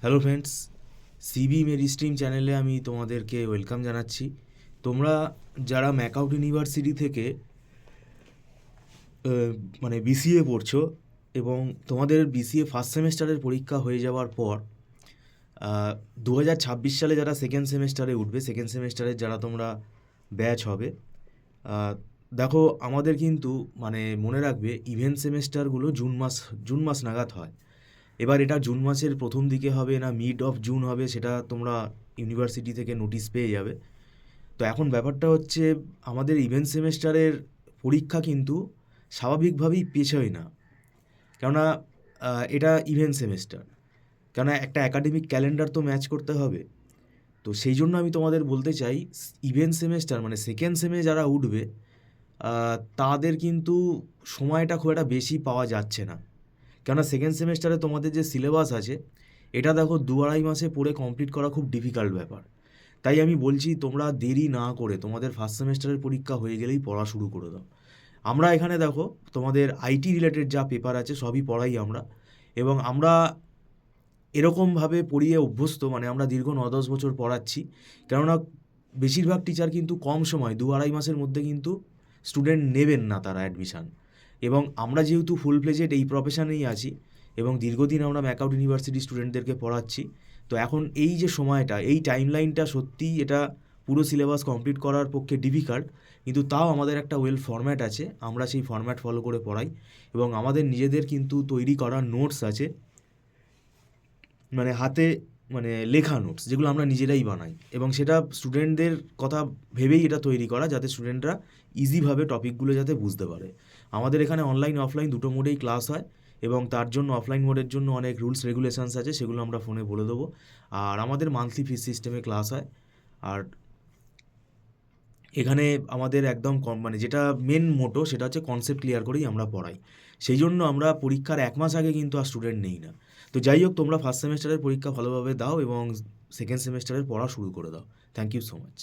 Hello friends, CB Mary stream চ্যানেলে আমি তোমাদেরকে ওয়েলকাম জানাচ্ছি। তোমরা যারা ম্যাকআউট ইউনিভার্সিটি থেকে আহ, বিসিএ পড়ছো এবং তোমাদের বিসিএ ফার্স্ট সেমেস্টারের পরীক্ষা হয়ে যাওয়ার পর 2026 সালে যারা সেকেন্ড সেমেস্টারে উঠবে, সেকেন্ড সেমেস্টারে যারা তোমরা ব্যাচ হবে, আহ, দেখো আমাদের কিন্তু মনে রাখবে ইভেন্ট সেমেস্টারগুলো জুন মাস নাগাদ হয়। এবার এটা জুন মাসের প্রথম দিকে হবে না মিড অফ জুন হবে, সেটা তোমরা ইউনিভার্সিটি থেকে নোটিশ পেয়ে যাবে। তো এখন ব্যাপারটা হচ্ছে, আমাদের ইভেন্ট সেমেস্টারের পরীক্ষা কিন্তু স্বাভাবিকভাবেই পেছোয় না। কেননা এটা ইভেন্ট সেমেস্টার, কেননা একটা একাডেমিক ক্যালেন্ডার তো ম্যাচ করতে হবে। তো সেই জন্য আমি তোমাদের বলতে চাই, ইভেন্ট সেমেস্টার মানে সেকেন্ড সেমে যারা উঠবে, তাদের কিন্তু সময়টা খুব একটা বেশি পাওয়া যাচ্ছে না। কেননা সেকেন্ড সেমেস্টারে তোমাদের যে সিলেবাস আছে, এটা দেখো 2-2.5 মাসে পড়ে কমপ্লিট করা খুব ডিফিকাল্ট ব্যাপার। তাই আমি বলছি, তোমরা দেরি না করে তোমাদের ফার্স্ট সেমেস্টারের পরীক্ষা হয়ে গেলেই পড়া শুরু করে দাও। আমরা এখানে দেখো তোমাদের আইটি রিলেটেড যা পেপার আছে সবই পড়াই আমরা, এবং আমরা এরকমভাবে পড়িয়ে অভ্যস্ত, আমরা দীর্ঘ 9-10 বছর পড়াচ্ছি। কেননা বেশিরভাগ টিচার কিন্তু কম সময় 2-2.5 মাসের মধ্যে কিন্তু স্টুডেন্ট নেবেন না তারা অ্যাডমিশান। এবং আমরা যেহেতু ফুল ফ্লেজেড এই প্রফেশনেই আছি এবং দীর্ঘদিন আমরা ম্যাকআউট ইউনিভার্সিটি স্টুডেন্টদেরকে পড়াচ্ছি, তো এখন এই যে সময়টা, এই টাইমলাইনটা সত্যিই এটা পুরো সিলেবাস কমপ্লিট করার পক্ষে ডিফিকাল্ট। কিন্তু তাও আমাদের একটা ওয়েল ফরম্যাট আছে, আমরা সেই ফরম্যাট ফলো করে পড়াই। এবং আমাদের নিজেদের কিন্তু তৈরি করা নোটস আছে, হাতে লেখা নোটস, যেগুলো আমরা নিজেরাই বানাই, এবং সেটা স্টুডেন্টদের কথা ভেবেই এটা তৈরি করা, যাতে স্টুডেন্টরা ইজিভাবে টপিকগুলো যাতে বুঝতে পারে। আমাদের এখানে অনলাইন অফলাইন দুটো মোডেই ক্লাস হয়, এবং তার জন্য অফলাইন মোডের জন্য অনেক রুলস রেগুলেশনস আছে, সেগুলো আমরা ফোনে বলে দেবো। আর আমাদের মান্থলি ফিস সিস্টেমে ক্লাস হয়। আর এখানে আমাদের একদম যেটা মেন মোটো, সেটা হচ্ছে কনসেপ্ট ক্লিয়ার করেই আমরা পড়াই। সেই জন্য আমরা পরীক্ষার 1 মাস আগে কিন্তু আর স্টুডেন্ট নেই না। তো যাই হোক, তোমরা ফার্স্ট সেমেস্টারের পরীক্ষা ভালোভাবে দাও এবং সেকেন্ড সেমেস্টারের পড়া শুরু করে দাও। Thank you so much.